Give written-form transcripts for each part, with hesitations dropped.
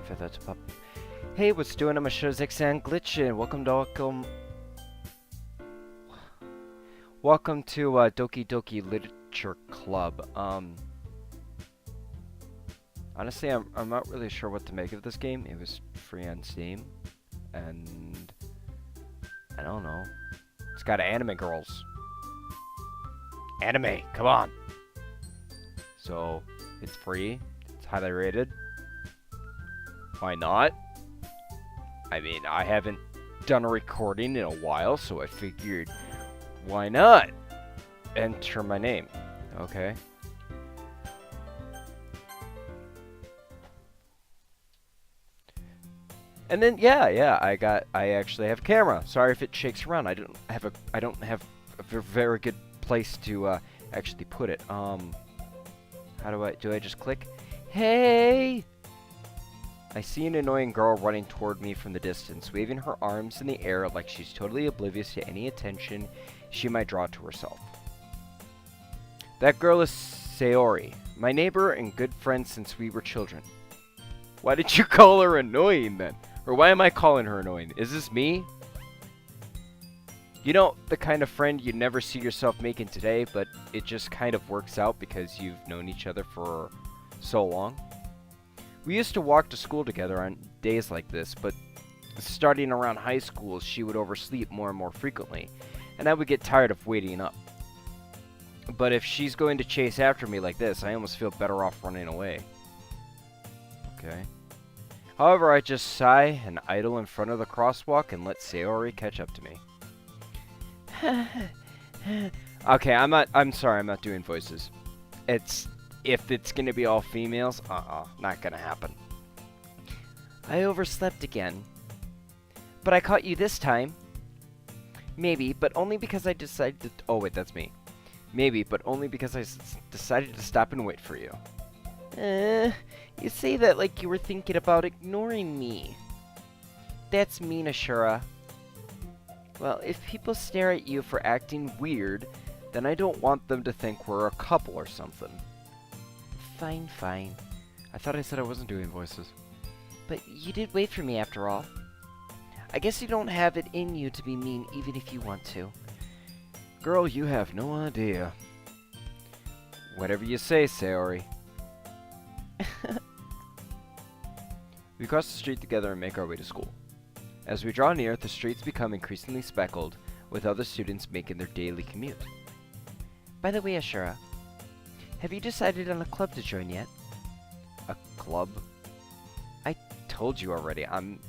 for that to pop. Hey, what's doing? I'm a Shozexan glitchin'. Welcome to Doki Doki Literature Club. Honestly, I'm not really sure what to make of this game. It was free on Steam, and I don't know. It's got anime girls. Anime, come on. So it's free. It's highly rated. Why not? I mean, I haven't done a recording in a while, so I figured, why not? Enter my name. Okay. And then yeah, I actually have a camera. Sorry if it shakes around. I don't have a very good place to actually put it. How do I just click? Hey! I see an annoying girl running toward me from the distance, waving her arms in the air like she's totally oblivious to any attention she might draw to herself. That girl is Sayori, my neighbor and good friend since we were children. Why did you call her annoying then? Or why am I calling her annoying? Is this me? You know, the kind of friend you never see yourself making today, but it just kind of works out because you've known each other for so long. We used to walk to school together on days like this, but starting around high school, she would oversleep more and more frequently, and I would get tired of waiting up. But if she's going to chase after me like this, I almost feel better off running away. Okay. However, I just sigh and idle in front of the crosswalk and let Sayori catch up to me. Okay, I'm sorry, I'm not doing voices. If it's gonna be all females, not gonna happen. I overslept again. But I caught you this time. Maybe, but only because I decided to... Oh, wait, that's me. Maybe, but only because I decided to stop and wait for you. You say that like you were thinking about ignoring me. That's mean, Ashura. Well, if people stare at you for acting weird, then I don't want them to think we're a couple or something. Fine, fine. I thought I said I wasn't doing voices. But you did wait for me after all. I guess you don't have it in you to be mean even if you want to. Girl, you have no idea. Whatever you say, Sayori. We cross the street together and make our way to school. As we draw near, the streets become increasingly speckled, with other students making their daily commute. By the way, Ashura, have you decided on a club to join yet? A club? I told you already, I'm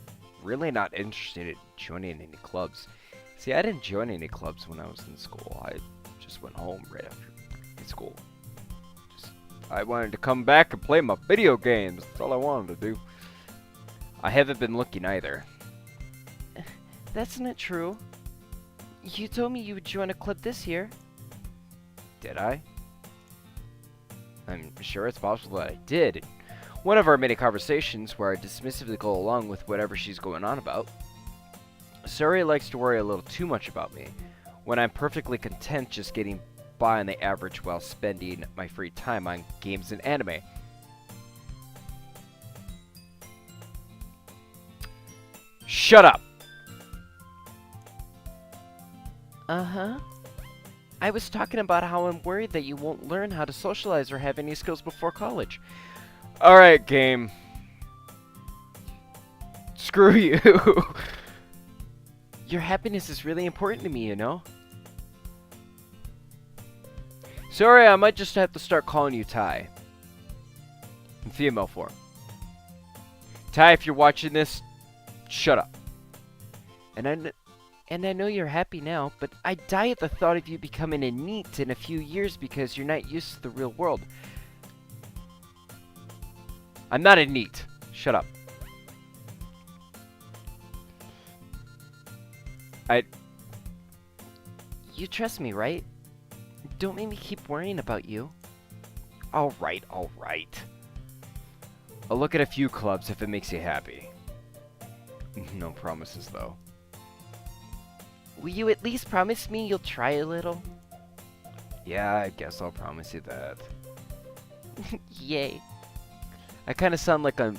really not interested in joining any clubs. See, I didn't join any clubs when I was in school. I just went home right after school. I wanted to come back and play my video games. That's all I wanted to do. I haven't been looking either. That's not true. You told me you would join a club this year. Did I? I'm sure it's possible that I did. One of our many conversations where I dismissively go along with whatever she's going on about. Suri likes to worry a little too much about me, when I'm perfectly content just getting by on the average while spending my free time on games and anime. Shut up! Uh-huh. I was talking about how I'm worried that you won't learn how to socialize or have any skills before college. Alright, game. Screw you. Your happiness is really important to me, you know? Sorry, I might just have to start calling you Ty. In female form. Ty, if you're watching this, shut up. And I know you're happy now, but I die at the thought of you becoming a NEET in a few years because you're not used to the real world. I'm not a NEET. Shut up. You trust me, right? Don't make me keep worrying about you. Alright, alright. I'll look at a few clubs if it makes you happy. No promises, though. Will you at least promise me you'll try a little? Yeah, I guess I'll promise you that. Yay. I kind of sound like I'm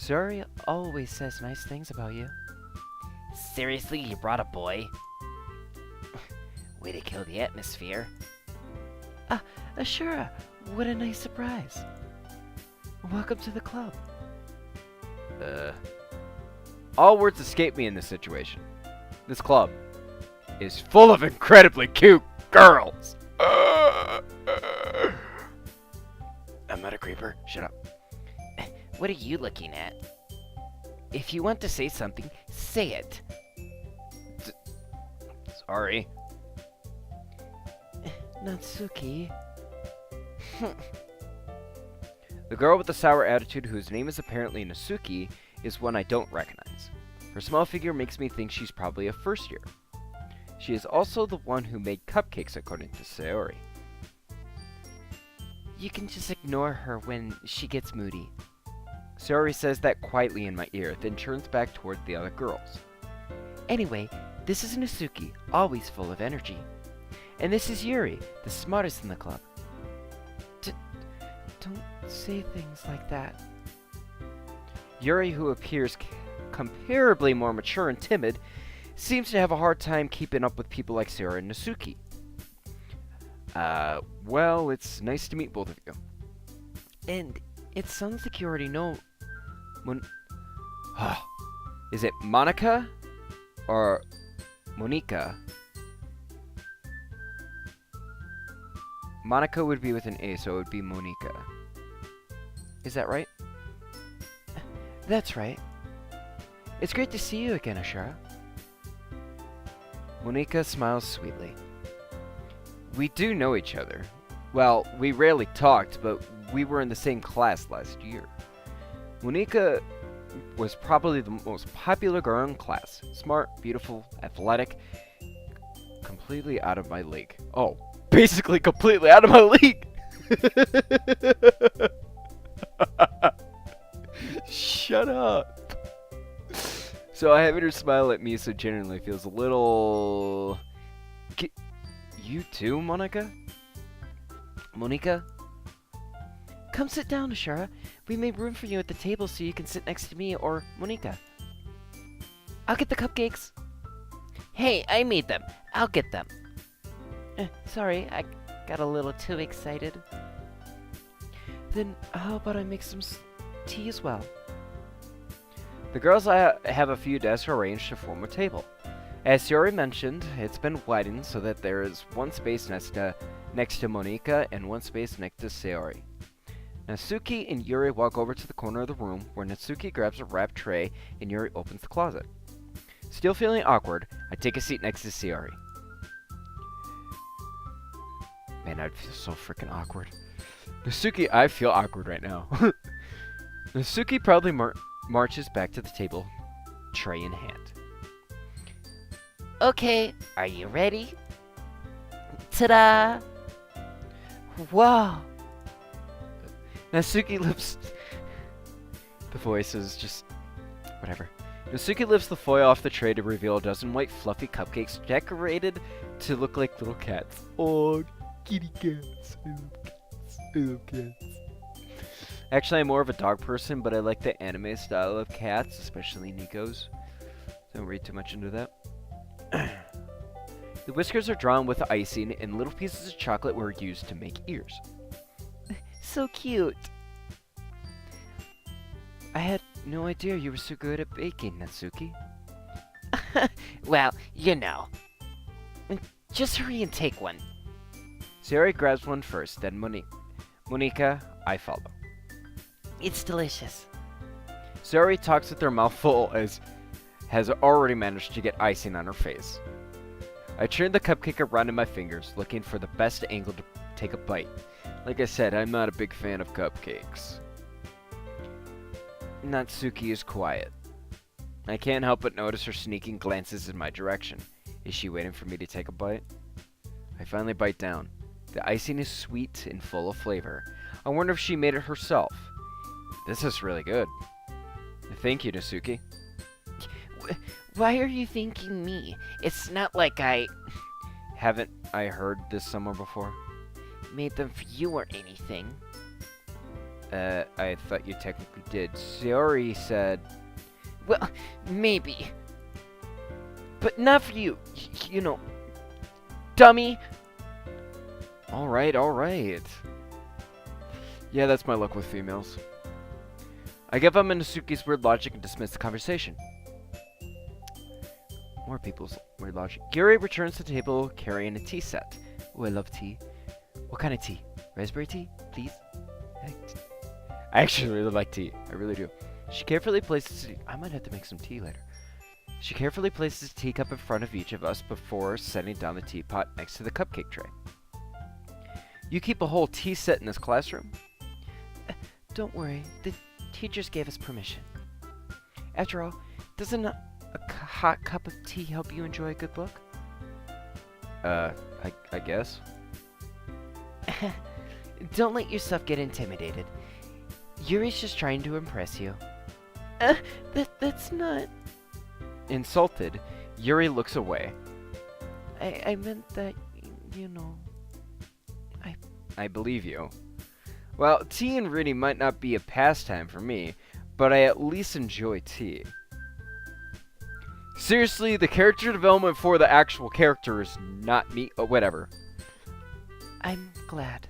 Sayori always says nice things about you. Seriously, you brought a boy? Way to kill the atmosphere. Ashura, what a nice surprise. Welcome to the club. All words escape me in this situation. This club is full of incredibly cute girls. I'm not a creeper. Shut up. What are you looking at? If you want to say something, say it. Sorry. Natsuki. The girl with the sour attitude, whose name is apparently Natsuki, is one I don't recognize. Her small figure makes me think she's probably a first year. She is also the one who made cupcakes, according to Sayori. You can just ignore her when she gets moody. Sayori says that quietly in my ear, then turns back toward the other girls. Anyway, this is Natsuki, always full of energy. And this is Yuri, the smartest in the club. Don't say things like that. Yuri, who appears comparably more mature and timid, seems to have a hard time keeping up with people like Sayori and Natsuki. Well, it's nice to meet both of you. And it sounds like you already know... Is it Monica? Or Monica? Monica would be with an A, so it would be Monica. Is that right? That's right. It's great to see you again, Ashura. Monica smiles sweetly. We do know each other. Well, we rarely talked, but we were in the same class last year. Monica was probably the most popular girl in class. Smart, beautiful, athletic, completely out of my league. Oh, basically completely out of my league! Shut up! So having her smile at me so genuinely feels a little... You too, Monica? Monica? Come sit down, Ashura. We made room for you at the table so you can sit next to me or Monica. I'll get the cupcakes. Hey, I made them. I'll get them. Sorry, I got a little too excited. Then how about I make some tea as well? The girls have a few desks arranged to form a table. As Sayori mentioned, it's been widened so that there is one space next to Monica and one space next to Sayori. Natsuki and Yuri walk over to the corner of the room where Natsuki grabs a wrapped tray and Yuri opens the closet. Still feeling awkward, I take a seat next to Sayori. Man, I'd feel so freaking awkward. Natsuki, I feel awkward right now. Natsuki proudly marches back to the table, tray in hand. Okay, are you ready? Ta-da! Wow! Natsuki lifts... The voice is just... whatever. Natsuki lifts the foil off the tray to reveal a dozen white fluffy cupcakes decorated to look like little cats. Oh, kitty cats. I love cats. I love cats. Actually, I'm more of a dog person, but I like the anime style of cats, especially Nico's. Don't read too much into that. The whiskers are drawn with icing, and little pieces of chocolate were used to make ears. So cute! I had no idea you were so good at baking, Natsuki. Well, you know. Just hurry and take one. Sayori grabs one first, then Monica, I follow. It's delicious. Sayori talks with her mouth full as has already managed to get icing on her face. I turn the cupcake around in my fingers, looking for the best angle to take a bite. Like I said, I'm not a big fan of cupcakes. Natsuki is quiet. I can't help but notice her sneaking glances in my direction. Is she waiting for me to take a bite? I finally bite down. The icing is sweet and full of flavor. I wonder if she made it herself. This is really good. Thank you, Natsuki. Why are you thanking me? It's not like I... Haven't I heard this somewhere before? Made them for you or anything. I thought you technically did. Sayori said... Well, maybe. But not for you. You know, dummy. Alright, alright. Yeah, that's my luck with females. I give up on Natsuki's weird logic and dismiss the conversation. More people's weird logic. Yuri returns to the table carrying a tea set. Oh, I love tea. What kind of tea? Raspberry tea? Please? I actually really like tea. I really do. She carefully places... I might have to make some tea later. She carefully places a teacup in front of each of us before setting down the teapot next to the cupcake tray. You keep a whole tea set in this classroom? Don't worry. The teachers gave us permission. After all, doesn't a hot cup of tea help you enjoy a good book? I guess. Don't let yourself get intimidated. Yuri's just trying to impress you. That's not... Insulted, Yuri looks away. I meant that, you know... I believe you. Well, tea and reading might not be a pastime for me, but I at least enjoy tea. Seriously, the character development for the actual character is not me. Oh, whatever. I'm glad.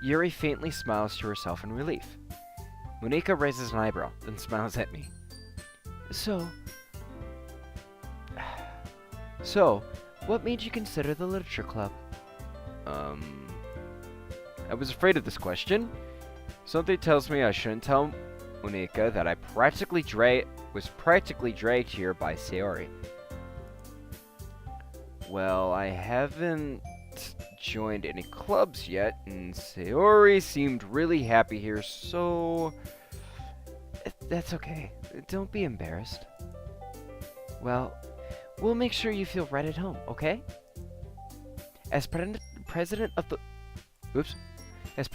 Yuri faintly smiles to herself in relief. Monika raises an eyebrow, then smiles at me. So, what made you consider the literature club? I was afraid of this question. Something tells me I shouldn't tell Monika that I was practically dragged here by Sayori. Well, I haven't joined any clubs yet, and Sayori seemed really happy here, so... That's okay. Don't be embarrassed. Well, we'll make sure you feel right at home, okay? As president of the... Oops. As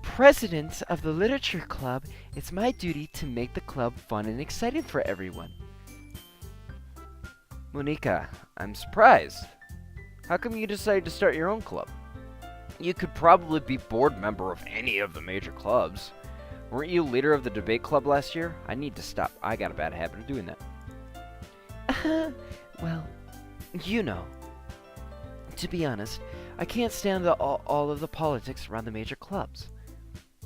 president of the literature club, it's my duty to make the club fun and exciting for everyone. Monika, I'm surprised. How come you decided to start your own club? You could probably be board member of any of the major clubs. Weren't you leader of the debate club last year? I need to stop. I got a bad habit of doing that. Well, you know. To be honest, I can't stand all of the politics around the major clubs.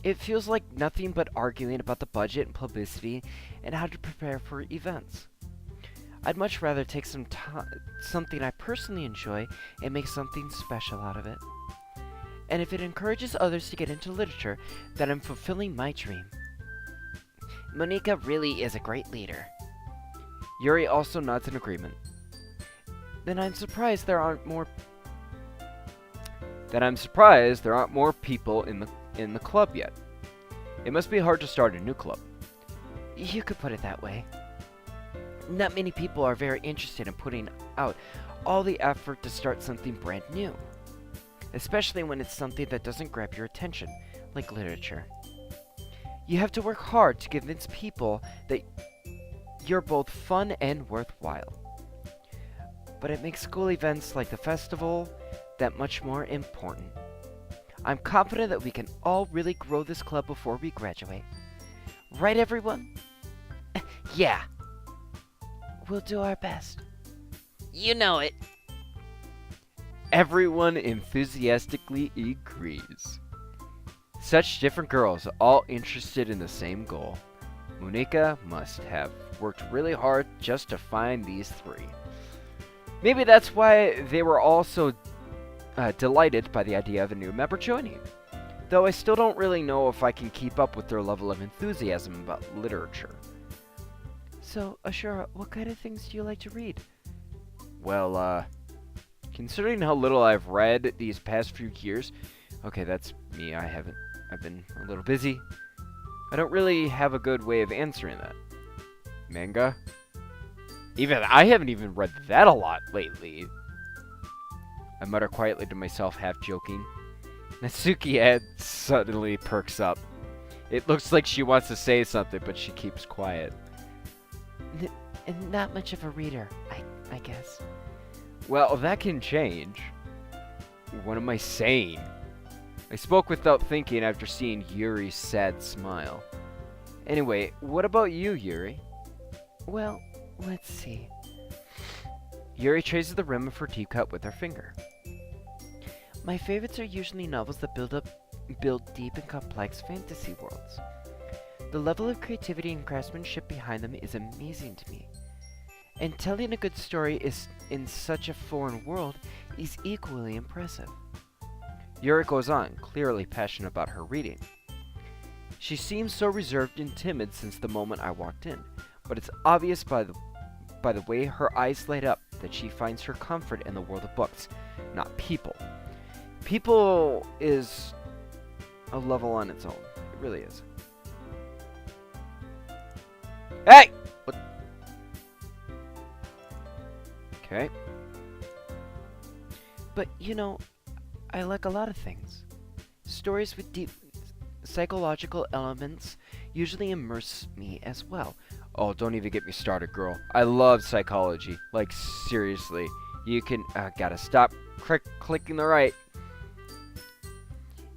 It feels like nothing but arguing about the budget and publicity and how to prepare for events. I'd much rather take something I personally enjoy and make something special out of it. And if it encourages others to get into literature, then I'm fulfilling my dream. Monika really is a great leader. Yuri also nods in agreement. Then I'm surprised there aren't more people in the club yet. It must be hard to start a new club. You could put it that way. Not many people are very interested in putting out all the effort to start something brand new. Especially when it's something that doesn't grab your attention, like literature. You have to work hard to convince people that you're both fun and worthwhile. But it makes school events like the festival that much more important. I'm confident that we can all really grow this club before we graduate. Right, everyone? Yeah. We'll do our best. You know it. Everyone enthusiastically agrees. Such different girls, all interested in the same goal. Monika must have worked really hard just to find these three. Maybe that's why they were all so delighted by the idea of a new member joining. Though I still don't really know if I can keep up with their level of enthusiasm about literature. So, Ashura, what kind of things do you like to read? Well, considering how little I've read these past few years... Okay, that's me. I've been a little busy. I don't really have a good way of answering that. Manga? I haven't even read that a lot lately. I mutter quietly to myself, half joking. Natsuki head suddenly perks up. It looks like she wants to say something, but she keeps quiet. Not much of a reader, I guess. Well, that can change. What am I saying? I spoke without thinking after seeing Yuri's sad smile. Anyway, what about you, Yuri? Well, let's see. Yuri traces the rim of her teacup with her finger. My favorites are usually novels that build deep and complex fantasy worlds. The level of creativity and craftsmanship behind them is amazing to me. And telling a good story is in such a foreign world is equally impressive. Yuri goes on, clearly passionate about her reading. She seems so reserved and timid since the moment I walked in, but it's obvious by the way her eyes light up that she finds her comfort in the world of books, not people. People is a level on its own. It really is. Hey! What? Okay. But, you know, I like a lot of things. Stories with deep psychological elements usually immerse me as well. Oh, don't even get me started, girl. I love psychology. Like, seriously. You can... gotta stop clicking the right.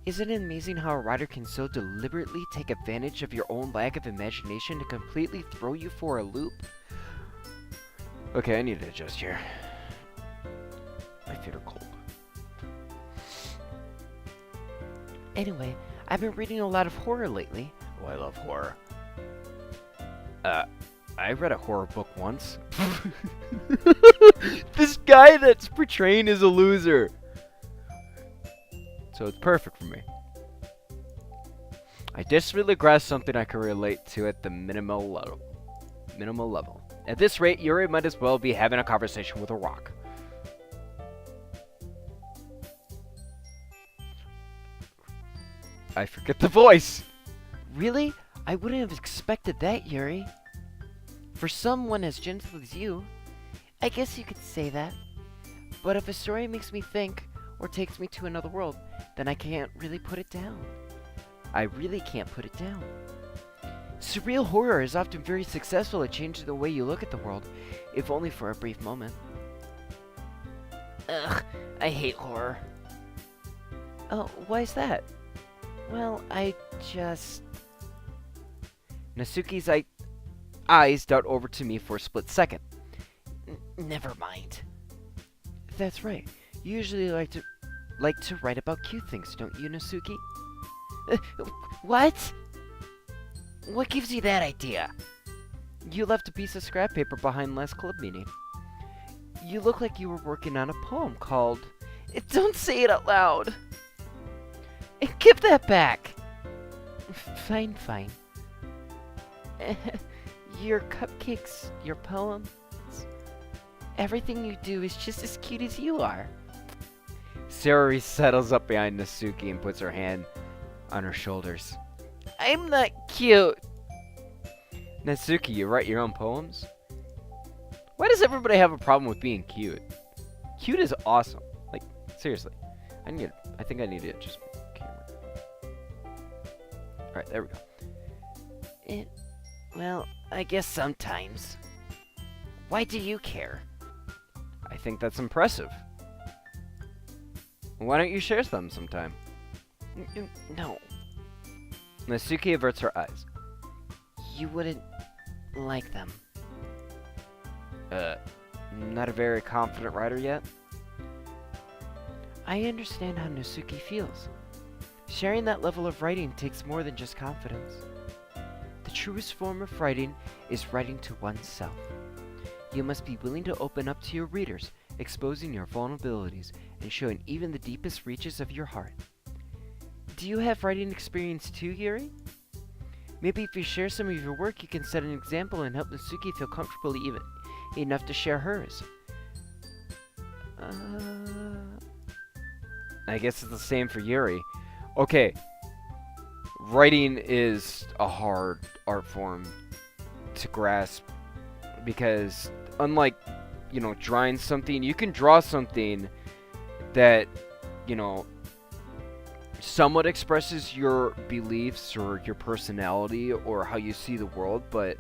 Isn't it amazing how a writer can so deliberately take advantage of your own lack of imagination to completely throw you for a loop? Okay, I need to adjust here. My feet are cold. Anyway, I've been reading a lot of horror lately. Oh, I love horror. I read a horror book once. This guy that's portraying is a loser. So it's perfect for me. I desperately grasp something I can relate to at the minimal level. At this rate, Yuri might as well be having a conversation with a rock. I forget the voice. Really? I wouldn't have expected that, Yuri. For someone as gentle as you, I guess you could say that. But if a story makes me think, or takes me to another world, then I can't really put it down. I really can't put it down. Surreal horror is often very successful at changing the way you look at the world, if only for a brief moment. Ugh, I hate horror. Oh, why is that? Well, I just... Natsuki's eyes dart over to me for a split second. Never mind. That's right. You usually like to write about cute things, don't you, Natsuki? What? What gives you that idea? You left a piece of scrap paper behind last club meeting. You look like you were working on a poem called... Don't say it out loud! Give that back! Fine, fine. Your cupcakes, your poems, everything you do is just as cute as you are. Sarori settles up behind Natsuki and puts her hand on her shoulders. I'm not cute. Natsuki, you write your own poems? Why does everybody have a problem with being cute? Cute is awesome. Like, seriously. I think I need to just... Alright, there we go. Well, I guess sometimes. Why do you care? I think that's impressive. Why don't you share them sometime? No. Natsuki averts her eyes. You wouldn't like them. Not a very confident writer yet? I understand how Natsuki feels. Sharing that level of writing takes more than just confidence. The truest form of writing is writing to oneself. You must be willing to open up to your readers, exposing your vulnerabilities and showing even the deepest reaches of your heart. Do you have writing experience too, Yuri? Maybe if you share some of your work, you can set an example and help Natsuki feel comfortable even enough to share hers. I guess it's the same for Yuri. Okay. Writing is a hard art form to grasp because unlike, drawing something, you can draw something that, somewhat expresses your beliefs or your personality or how you see the world, but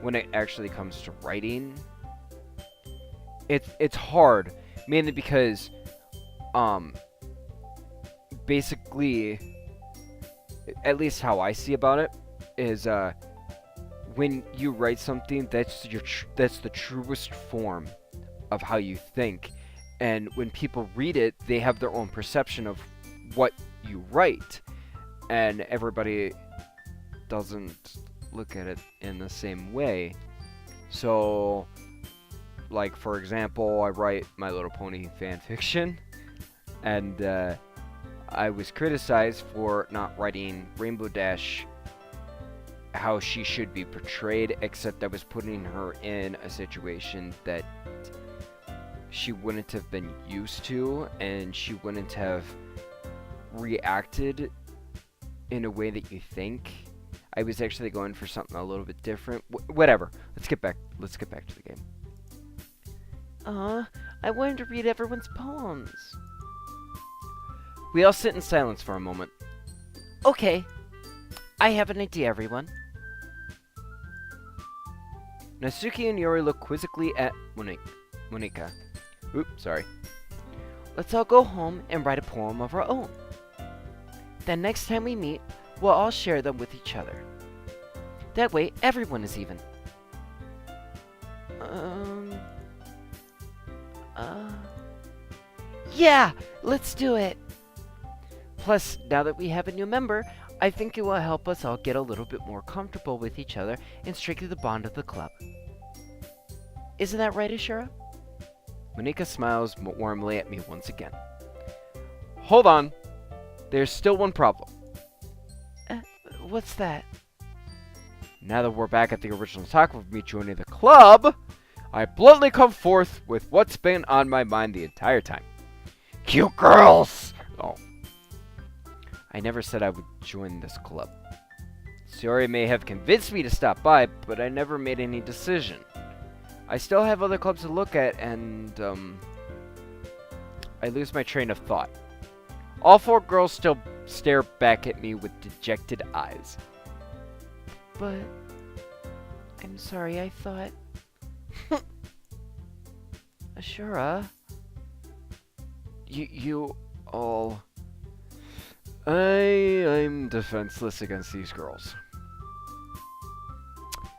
when it actually comes to writing, it's hard, mainly because basically, at least how I see about it, is when you write something, that's that's the truest form of how you think, and when people read it, they have their own perception of what you write, and everybody doesn't look at it in the same way. So, like, for example, I write My Little Pony fan fiction, and I was criticized for not writing Rainbow Dash how she should be portrayed, except I was putting her in a situation that she wouldn't have been used to, and she wouldn't have reacted in a way that you think. I was actually going for something a little bit different. Whatever. Let's get back to the game. I wanted to read everyone's poems. We all sit in silence for a moment. Okay. I have an idea, everyone. Natsuki and Yori look quizzically at Monika. Oops, sorry. Let's all go home and write a poem of our own. Then next time we meet, we'll all share them with each other. That way, everyone is even. Yeah! Let's do it! Plus, now that we have a new member, I think it will help us all get a little bit more comfortable with each other and strengthen the bond of the club. Isn't that right, Ashura? Monika smiles warmly at me once again. Hold on. There's still one problem. What's that? Now that we're back at the original talk of me joining the club, I bluntly come forth with what's been on my mind the entire time. Cute girls! Oh. I never said I would join this club. Sayori may have convinced me to stop by, but I never made any decision. I still have other clubs to look at, and, I lose my train of thought. All four girls still stare back at me with dejected eyes. But... I'm sorry, I thought... Ashura... You all... I'm defenseless against these girls.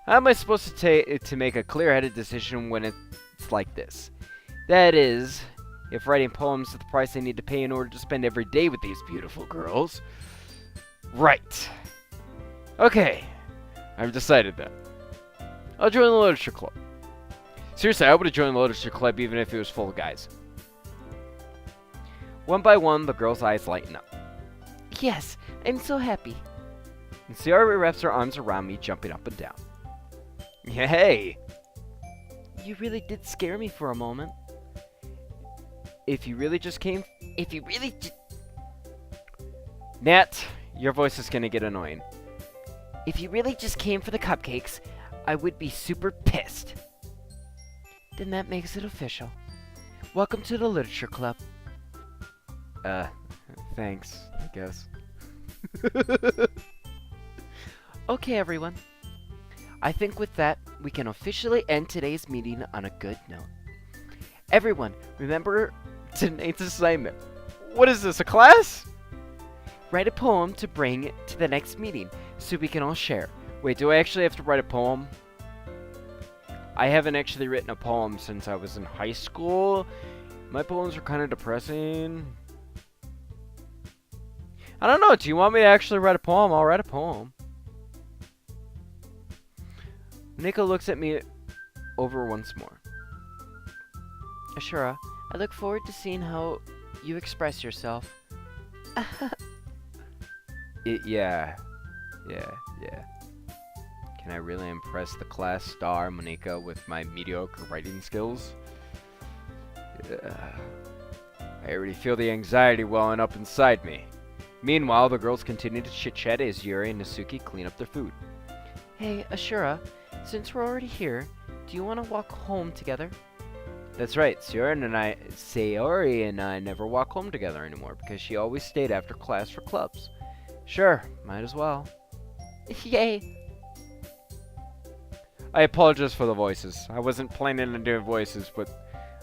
How am I supposed to make a clear-headed decision when it's like this? That is, if writing poems is the price I need to pay in order to spend every day with these beautiful girls. Right. Okay. I've decided that. I'll join the literature club. Seriously, I would have joined the literature club even if it was full of guys. One by one, the girls' eyes lighten up. Yes, I'm so happy. And Sayori wraps her arms around me, jumping up and down. Hey! You really did scare me for a moment. If you really just Nat, your voice is gonna get annoying. If you really just came for the cupcakes, I would be super pissed. Then that makes it official. Welcome to the literature club. Thanks, I guess. Okay, everyone. I think with that, we can officially end today's meeting on a good note. Everyone, remember Tonight's assignment. What is this, a class? write a poem to bring to the next meeting so we can all share. Wait, do I actually have to write a poem? I haven't actually written a poem since I was in high school. My poems are kind of depressing. I don't know. Do you want me to actually write a poem? I'll write a poem. Nico looks at me over once more. Ashura, I look forward to seeing how you express yourself. Yeah. Can I really impress the class star, Monika, with my mediocre writing skills? I already feel the anxiety welling up inside me. Meanwhile, the girls continue to chit-chat as Yuri and Natsuki clean up their food. Hey, Ashura, since we're already here, do you want to walk home together? That's right, Sayori and I never walk home together anymore because she always stayed after class for clubs. Sure, might as well. Yay! I apologize for the voices. I wasn't planning on doing voices, but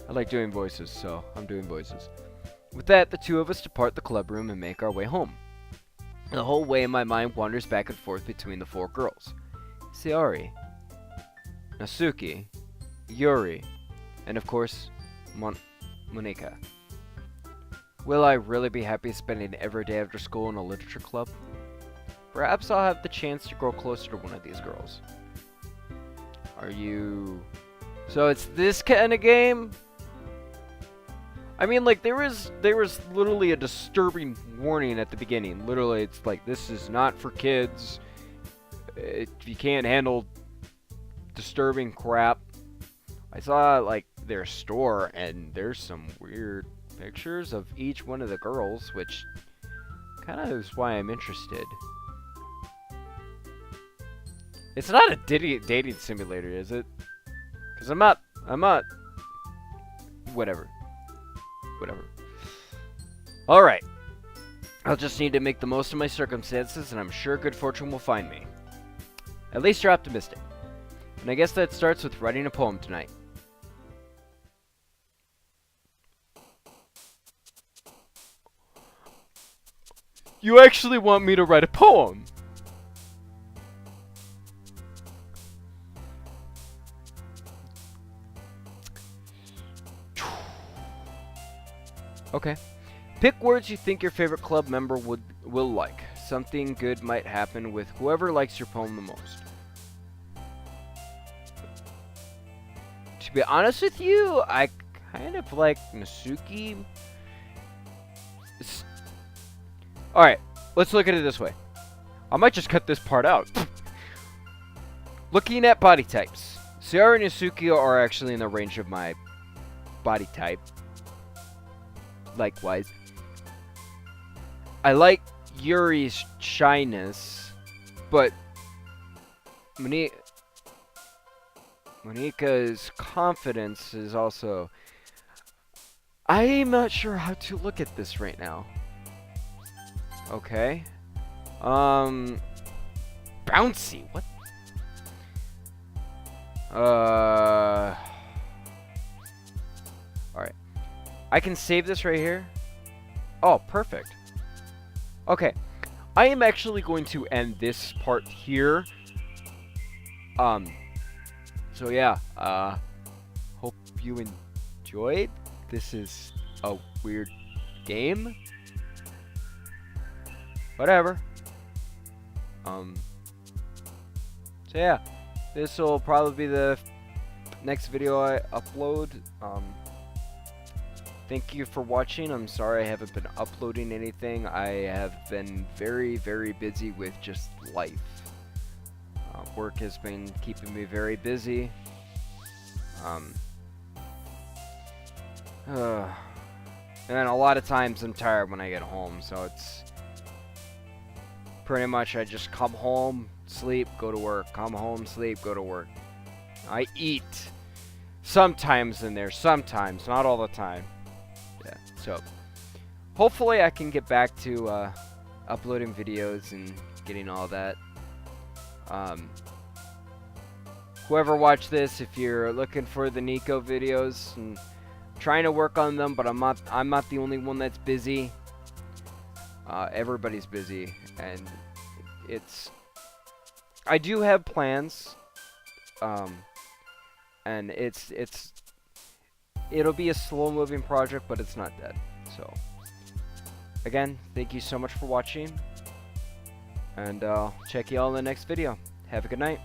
I like doing voices, so I'm doing voices. With that, the two of us depart the club room and make our way home. The whole way, my mind wanders back and forth between the four girls. Sayori, Natsuki, Yuri, and of course, Monika. Will I really be happy spending every day after school in a literature club? Perhaps I'll have the chance to grow closer to one of these girls. Are you... So it's this kind of game? I mean, like, there was literally a disturbing warning at the beginning. Literally, it's like, this is not for kids. If you can't handle disturbing crap. I saw, like, their store, and there's some weird pictures of each one of the girls, which kind of is why I'm interested. It's not a dating simulator, is it? Because I'm not... Whatever. Alright. I'll just need to make the most of my circumstances, and I'm sure good fortune will find me. At least you're optimistic. And I guess that starts with writing a poem tonight. You actually want me to write a poem? Okay. Pick words you think your favorite club member will like. Something good might happen with whoever likes your poem the most. To be honest with you, I kind of like Natsuki. Alright, let's look at it this way. I might just cut this part out. Looking at body types. Sayori and Natsuki are actually in the range of my body type. Likewise. I like Yuri's shyness, but Monika's confidence is also... I'm not sure how to look at this right now. Okay. Bouncy. What? Alright. I can save this right here. Oh, perfect. Okay. I am actually going to end this part here. So yeah, hope you enjoyed. This is a weird game. Whatever. So yeah, this will probably be the next video I upload. Thank you for watching. I'm sorry I haven't been uploading anything. I have been very, very busy with just life. Work has been keeping me very busy. And a lot of times I'm tired when I get home, so it's pretty much I just come home, sleep, go to work, come home, sleep, go to work. I eat sometimes in there, sometimes, not all the time. Yeah, so hopefully I can get back to uploading videos and getting all that. Whoever watched this, if you're looking for the Nico videos, and trying to work on them, but I'm not the only one that's busy. Everybody's busy, and I do have plans, and it'll be a slow-moving project, but it's not dead. So, again, thank you so much for watching, and I'll check you all in the next video. Have a good night.